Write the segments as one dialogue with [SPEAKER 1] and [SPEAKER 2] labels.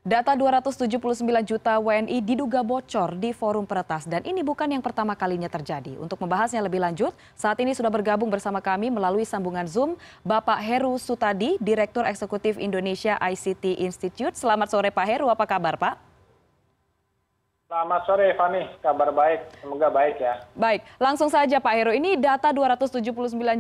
[SPEAKER 1] Data 279 juta WNI diduga bocor di Forum Peretas dan ini bukan yang pertama kalinya terjadi. Untuk membahasnya lebih lanjut, saat ini sudah bergabung bersama kami melalui sambungan Zoom Bapak Heru Sutadi, Direktur Eksekutif Indonesia ICT Institute. Selamat sore Pak Heru, apa kabar Pak?
[SPEAKER 2] Selamat sore Fani, kabar baik, semoga baik ya.
[SPEAKER 1] Baik, langsung saja Pak Heru, ini data 279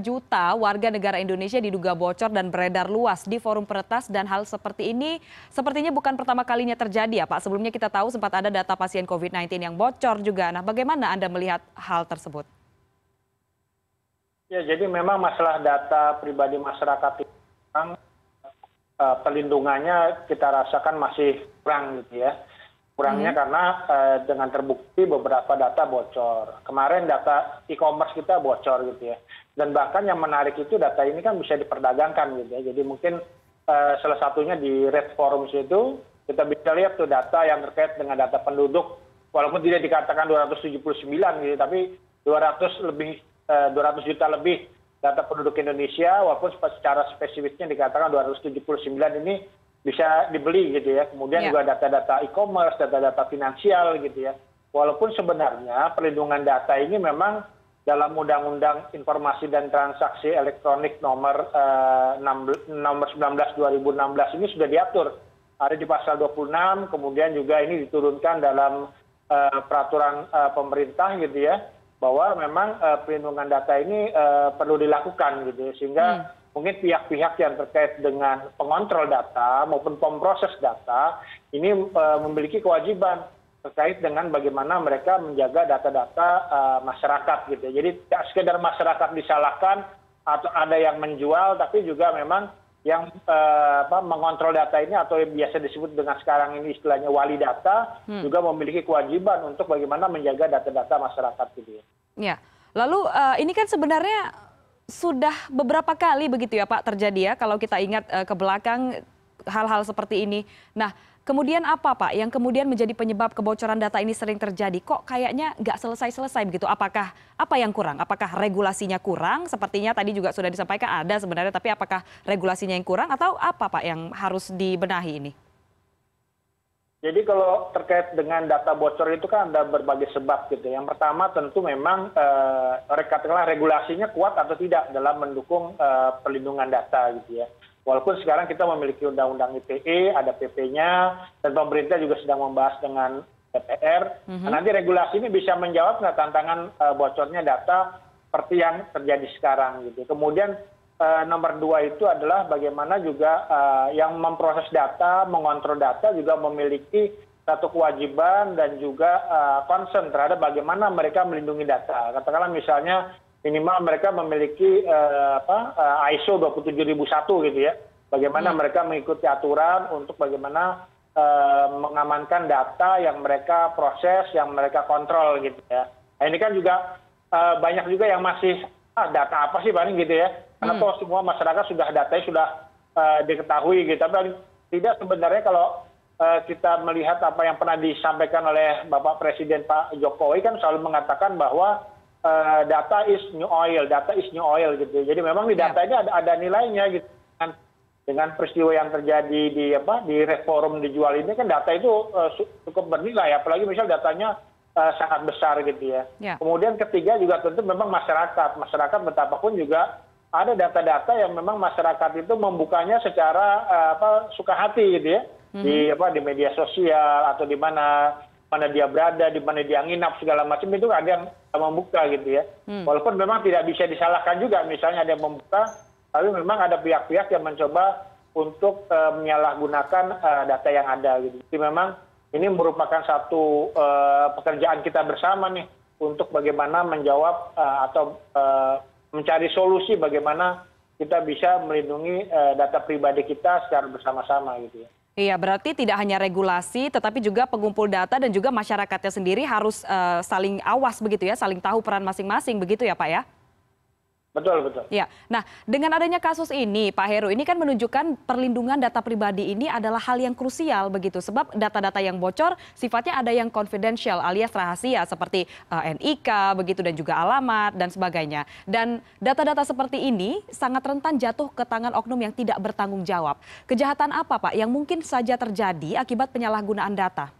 [SPEAKER 1] juta warga negara Indonesia diduga bocor dan beredar luas di Forum Peretas dan hal seperti ini sepertinya bukan pertama kalinya terjadi ya Pak. Sebelumnya kita tahu sempat ada data pasien COVID-19 yang bocor juga. Nah, bagaimana Anda melihat hal tersebut?
[SPEAKER 2] Ya, jadi memang masalah data pribadi masyarakat itu memang perlindungannya kita rasakan masih kurang gitu ya. Kurangnya karena dengan terbukti beberapa data bocor. Kemarin data e-commerce kita bocor gitu ya. Dan bahkan yang menarik itu data ini kan bisa diperdagangkan gitu ya. Jadi mungkin salah satunya di Red Forums itu kita bisa lihat tuh data yang terkait dengan data penduduk. Walaupun tidak dikatakan 279 gitu, tapi 200 juta lebih data penduduk Indonesia. Walaupun secara spesifiknya dikatakan 279 ini bisa dibeli gitu ya. Kemudian juga data-data e-commerce, data-data finansial gitu ya. Walaupun sebenarnya perlindungan data ini memang dalam Undang-Undang Informasi dan Transaksi Elektronik nomor 19 2016 ini sudah diatur. Ada di pasal 26, kemudian juga ini diturunkan dalam peraturan pemerintah gitu ya. Bahwa memang perlindungan data ini perlu dilakukan gitu ya. Sehingga mungkin pihak-pihak yang terkait dengan pengontrol data maupun pemproses data ini memiliki kewajiban terkait dengan bagaimana mereka menjaga data-data masyarakat gitu. Jadi tidak sekedar masyarakat disalahkan atau ada yang menjual, tapi juga memang yang mengontrol data ini atau yang biasa disebut dengan sekarang ini istilahnya wali data juga memiliki kewajiban untuk bagaimana menjaga data-data masyarakat gitu ya.
[SPEAKER 1] Ya, lalu ini kan sebenarnya sudah beberapa kali begitu ya Pak terjadi ya kalau kita ingat ke belakang hal-hal seperti ini. Nah, kemudian apa Pak yang kemudian menjadi penyebab kebocoran data ini sering terjadi? Kok kayaknya nggak selesai-selesai begitu? Apakah apa yang kurang? Apakah regulasinya kurang? Sepertinya tadi juga sudah disampaikan ada sebenarnya, tapi apakah regulasinya yang kurang atau apa Pak yang harus dibenahi ini?
[SPEAKER 2] Jadi kalau terkait dengan data bocor itu kan ada berbagai sebab gitu. Yang pertama tentu memang katakanlah regulasinya kuat atau tidak dalam mendukung perlindungan data gitu ya. Walaupun sekarang kita memiliki undang-undang ITE, ada PP-nya, dan pemerintah juga sedang membahas dengan DPR. Nah, nanti regulasi ini bisa menjawab nggak tantangan bocornya data seperti yang terjadi sekarang gitu. Kemudian nomor 2 itu adalah bagaimana juga yang memproses data, mengontrol data juga memiliki satu kewajiban dan juga concern terhadap bagaimana mereka melindungi data. Katakanlah misalnya minimal mereka memiliki ISO 27001 gitu ya. Bagaimana mereka mengikuti aturan untuk bagaimana mengamankan data yang mereka proses, yang mereka kontrol gitu ya. Nah, ini kan juga banyak juga yang masih data apa sih paling gitu ya. Karena toh semua masyarakat sudah datanya sudah diketahui gitu. Tapi tidak sebenarnya kalau kita melihat apa yang pernah disampaikan oleh Bapak Presiden Pak Jokowi kan selalu mengatakan bahwa data is new oil, data is new oil gitu. Jadi memang di data ini ada nilainya gitu. Dengan peristiwa yang terjadi di Red Forum dijual ini kan data itu cukup bernilai, apalagi misal datanya sangat besar gitu ya. Kemudian ketiga juga tentu memang masyarakat betapapun juga ada data-data yang memang masyarakat itu membukanya secara suka hati gitu ya. Di media sosial atau di mana dia berada, di mana dia nginap segala macam itu ada yang membuka gitu ya. Walaupun memang tidak bisa disalahkan juga misalnya ada yang membuka, tapi memang ada pihak-pihak yang mencoba untuk menyalahgunakan data yang ada gitu. Jadi memang ini merupakan satu pekerjaan kita bersama nih untuk bagaimana menjawab atau mencari solusi bagaimana kita bisa melindungi data pribadi kita secara bersama-sama gitu ya.
[SPEAKER 1] Iya, berarti tidak hanya regulasi tetapi juga pengumpul data dan juga masyarakatnya sendiri harus saling awas begitu ya, saling tahu peran masing-masing begitu ya Pak ya?
[SPEAKER 2] betul betul.
[SPEAKER 1] Ya, nah dengan adanya kasus ini, Pak Heru, ini kan menunjukkan perlindungan data pribadi ini adalah hal yang krusial begitu, sebab data-data yang bocor sifatnya ada yang confidential alias rahasia seperti NIK begitu dan juga alamat dan sebagainya. Dan data-data seperti ini sangat rentan jatuh ke tangan oknum yang tidak bertanggung jawab. Kejahatan apa, Pak, yang mungkin saja terjadi akibat penyalahgunaan data?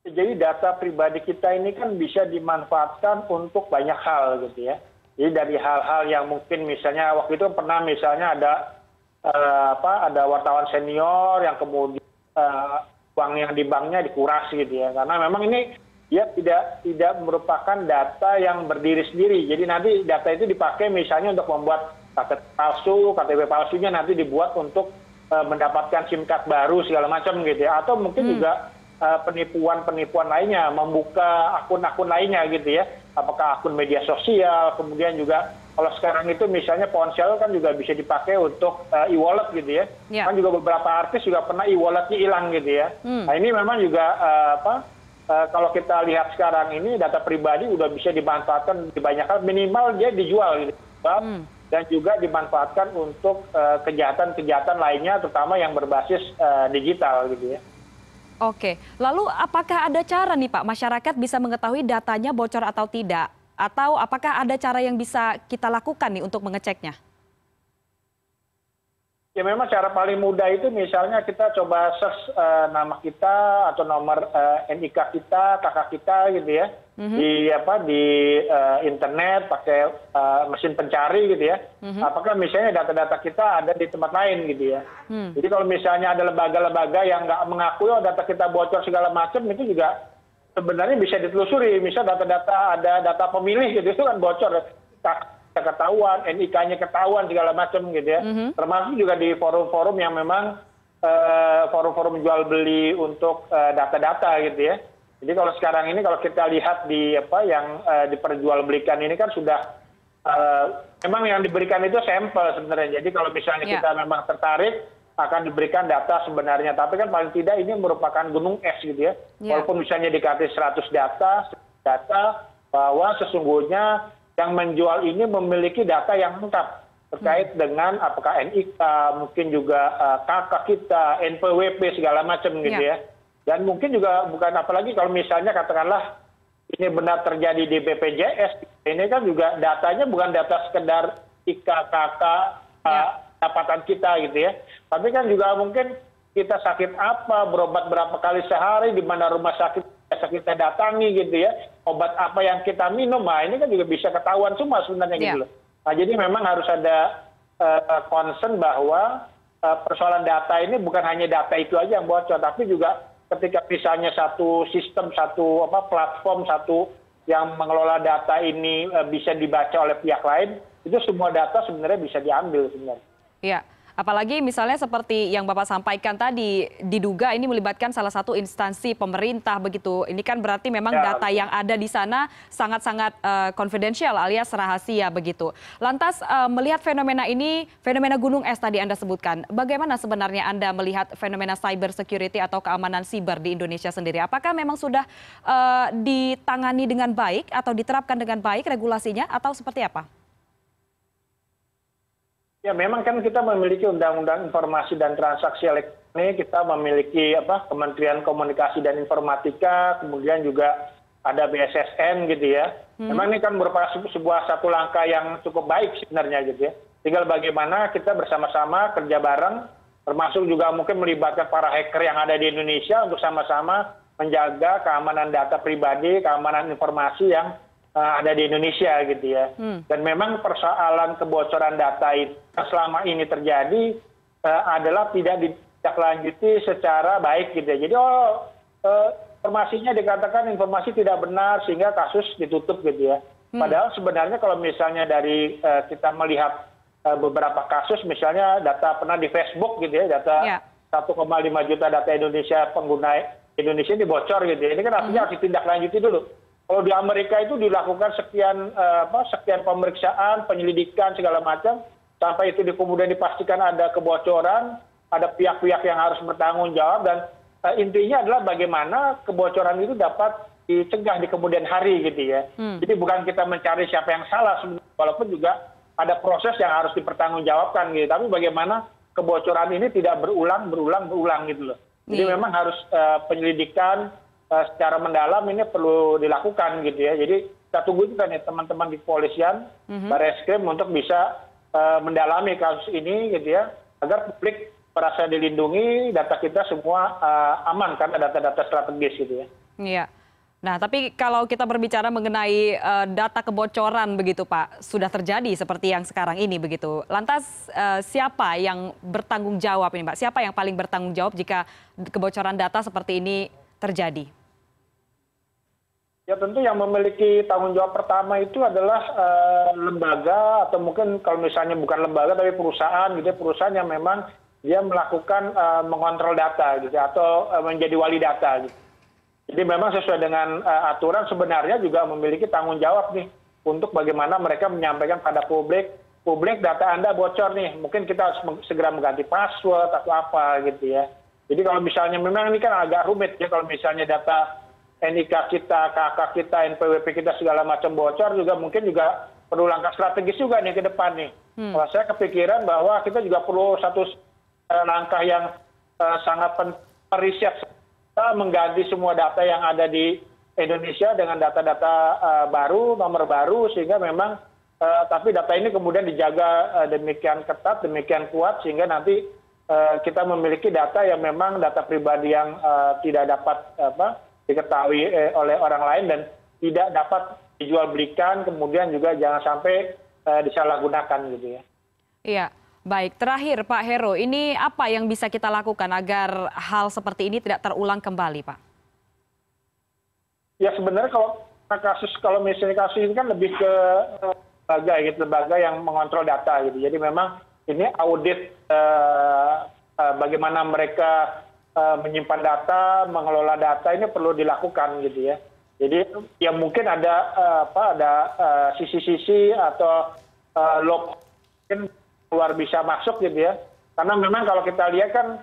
[SPEAKER 2] Jadi data pribadi kita ini kan bisa dimanfaatkan untuk banyak hal gitu ya. Jadi dari hal-hal yang mungkin misalnya waktu itu pernah misalnya ada wartawan senior yang kemudian uang yang di banknya dikuras gitu ya. Karena memang ini dia tidak merupakan data yang berdiri sendiri. Jadi nanti data itu dipakai misalnya untuk membuat KTP palsunya nanti dibuat untuk mendapatkan SIM card baru segala macam gitu ya. Atau mungkin juga penipuan-penipuan lainnya, membuka akun-akun lainnya gitu ya. Apakah akun media sosial, kemudian juga kalau sekarang itu misalnya ponsel kan juga bisa dipakai untuk e-wallet gitu ya. Kan juga beberapa artis juga pernah e-walletnya hilang gitu ya. Nah ini memang juga kalau kita lihat sekarang ini data pribadi udah bisa dimanfaatkan di banyak hal, minimal dia dijual gitu. Dan juga dimanfaatkan untuk kejahatan-kejahatan lainnya terutama yang berbasis digital gitu ya.
[SPEAKER 1] Oke, lalu apakah ada cara nih Pak, masyarakat bisa mengetahui datanya bocor atau tidak? Atau apakah ada cara yang bisa kita lakukan nih untuk mengeceknya?
[SPEAKER 2] Ya memang cara paling mudah itu misalnya kita coba search nama kita atau nomor NIK kita, kakak kita gitu ya. Di internet pakai mesin pencari gitu ya. Apakah misalnya data-data kita ada di tempat lain gitu ya. Jadi kalau misalnya ada lembaga-lembaga yang nggak mengakui data kita bocor segala macam itu juga sebenarnya bisa ditelusuri. Misal data-data ada data pemilih gitu itu kan bocor. Ketahuan, NIK-nya ketahuan segala macam gitu ya. Termasuk juga di forum-forum yang memang forum-forum jual beli untuk data-data gitu ya. Jadi kalau sekarang ini kalau kita lihat di yang diperjualbelikan ini kan sudah memang yang diberikan itu sampel sebenarnya. Jadi kalau misalnya kita memang tertarik akan diberikan data sebenarnya, tapi kan paling tidak ini merupakan gunung es gitu ya. Walaupun misalnya dikasih 100 data bahwa sesungguhnya yang menjual ini memiliki data yang lengkap terkait dengan apakah NIK, mungkin juga kakak kita, NPWP segala macam gitu ya. Dan mungkin juga bukan apalagi kalau misalnya katakanlah ini benar terjadi di BPJS, ini kan juga datanya bukan data sekedar IK, kakak, dapatan kita gitu ya. Tapi kan juga mungkin kita sakit apa, berobat berapa kali sehari, di mana rumah sakit biasa kita datangi gitu ya, obat apa yang kita minum, nah ini kan juga bisa ketahuan semua sebenarnya gitu loh. Nah jadi memang harus ada concern bahwa persoalan data ini bukan hanya data itu aja yang bocor, tapi juga ketika misalnya satu sistem, satu platform, satu yang mengelola data ini bisa dibaca oleh pihak lain, itu semua data sebenarnya bisa diambil sebenarnya.
[SPEAKER 1] Iya. Apalagi misalnya seperti yang Bapak sampaikan tadi, diduga ini melibatkan salah satu instansi pemerintah begitu. Ini kan berarti memang data yang ada di sana sangat-sangat confidential alias rahasia begitu. Lantas melihat fenomena ini, fenomena gunung es tadi Anda sebutkan, bagaimana sebenarnya Anda melihat fenomena cyber security atau keamanan siber di Indonesia sendiri? Apakah memang sudah ditangani dengan baik atau diterapkan dengan baik regulasinya atau seperti apa?
[SPEAKER 2] Ya memang kan kita memiliki Undang-Undang Informasi dan Transaksi Elektronik, kita memiliki Kementerian Komunikasi dan Informatika, kemudian juga ada BSSN gitu ya. Memang ini kan merupakan sebuah satu langkah yang cukup baik sebenarnya gitu ya. Tinggal bagaimana kita bersama-sama kerja bareng, termasuk juga mungkin melibatkan para hacker yang ada di Indonesia untuk sama-sama menjaga keamanan data pribadi, keamanan informasi yang ada di Indonesia gitu ya. Dan memang persoalan kebocoran data itu selama ini terjadi adalah tidak ditindaklanjuti secara baik gitu ya. Jadi informasinya dikatakan informasi tidak benar sehingga kasus ditutup gitu ya. Padahal sebenarnya kalau misalnya dari kita melihat beberapa kasus misalnya data pernah di Facebook gitu ya, data 1,5 juta data Indonesia, pengguna Indonesia dibocor gitu ya. Ini kan artinya harus ditindaklanjuti dulu. Kalau di Amerika itu dilakukan sekian pemeriksaan, penyelidikan segala macam, sampai itu kemudian dipastikan ada kebocoran, ada pihak-pihak yang harus bertanggung jawab, dan intinya adalah bagaimana kebocoran itu dapat dicegah di kemudian hari gitu ya. Jadi bukan kita mencari siapa yang salah, walaupun juga ada proses yang harus dipertanggungjawabkan gitu. Tapi bagaimana kebocoran ini tidak berulang gitu loh. Jadi memang harus penyelidikan secara mendalam ini perlu dilakukan gitu ya. Jadi kita tunggu juga nih teman-teman di kepolisian, Barreskrim untuk bisa mendalami kasus ini gitu ya, agar publik merasa dilindungi, data kita semua aman karena data-data strategis gitu ya.
[SPEAKER 1] Iya. Nah, tapi kalau kita berbicara mengenai data kebocoran begitu Pak, sudah terjadi seperti yang sekarang ini begitu. Lantas siapa yang bertanggung jawab ini Pak? Siapa yang paling bertanggung jawab jika kebocoran data seperti ini terjadi?
[SPEAKER 2] Ya tentu yang memiliki tanggung jawab pertama itu adalah lembaga atau mungkin kalau misalnya bukan lembaga tapi perusahaan gitu ya, perusahaan yang memang dia melakukan mengontrol data gitu atau menjadi wali data gitu. Jadi memang sesuai dengan aturan sebenarnya juga memiliki tanggung jawab nih untuk bagaimana mereka menyampaikan pada publik data Anda bocor nih, mungkin kita harus segera mengganti password atau apa gitu ya. Jadi kalau misalnya memang ini kan agak rumit ya, kalau misalnya data NIK kita, KK kita, NPWP kita segala macam bocor juga mungkin juga perlu langkah strategis juga nih ke depan nih. Kalau saya kepikiran bahwa kita juga perlu satu langkah yang sangat riset mengganti semua data yang ada di Indonesia dengan data-data baru, nomor baru, sehingga memang tapi data ini kemudian dijaga demikian ketat, demikian kuat, sehingga nanti kita memiliki data yang memang data pribadi yang tidak dapat diketahui oleh orang lain dan tidak dapat dijual belikan, kemudian juga jangan sampai disalahgunakan gitu ya. Iya.
[SPEAKER 1] Baik, terakhir Pak Heru, ini apa yang bisa kita lakukan agar hal seperti ini tidak terulang kembali, Pak?
[SPEAKER 2] Ya sebenarnya kalau misalnya kasus ini kan lebih ke lembaga yang mengontrol data gitu. Jadi memang ini audit bagaimana mereka menyimpan data, mengelola data ini perlu dilakukan gitu ya. Jadi ya mungkin ada sisi-sisi atau log mungkin keluar bisa masuk gitu ya. Karena memang kalau kita lihat kan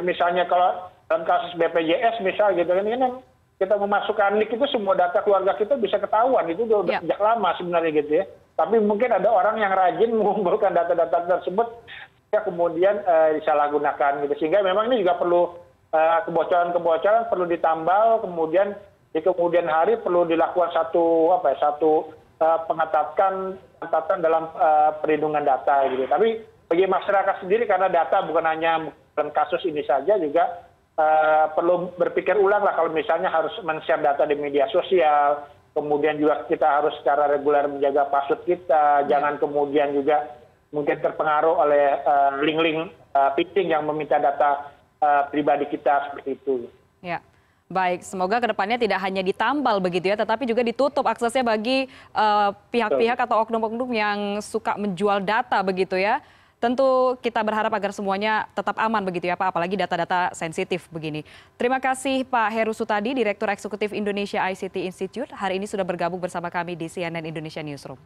[SPEAKER 2] misalnya kalau dalam kasus BPJS misal gitu kan ini kita memasukkan NIK itu semua data keluarga kita bisa ketahuan, itu udah sejak lama sebenarnya gitu ya. Tapi mungkin ada orang yang rajin mengumpulkan data-data tersebut ya kemudian disalahgunakan gitu. Sehingga memang ini juga perlu kebocoran-kebocoran perlu ditambal, kemudian di kemudian hari perlu dilakukan satu pengetatan dalam perlindungan data gitu. Tapi bagi masyarakat sendiri karena data bukan hanya dalam kasus ini saja juga perlu berpikir ulang lah kalau misalnya harus men-share data di media sosial, kemudian juga kita harus secara reguler menjaga password kita, jangan kemudian juga mungkin terpengaruh oleh link-link phishing yang meminta data pribadi kita seperti itu.
[SPEAKER 1] Ya. Baik, semoga kedepannya tidak hanya ditambal begitu ya, tetapi juga ditutup aksesnya bagi pihak-pihak atau oknum-oknum yang suka menjual data begitu ya. Tentu kita berharap agar semuanya tetap aman begitu ya Pak, apalagi data-data sensitif begini. Terima kasih Pak Heru Sutadi, Direktur Eksekutif Indonesia ICT Institute, hari ini sudah bergabung bersama kami di CNN Indonesia Newsroom.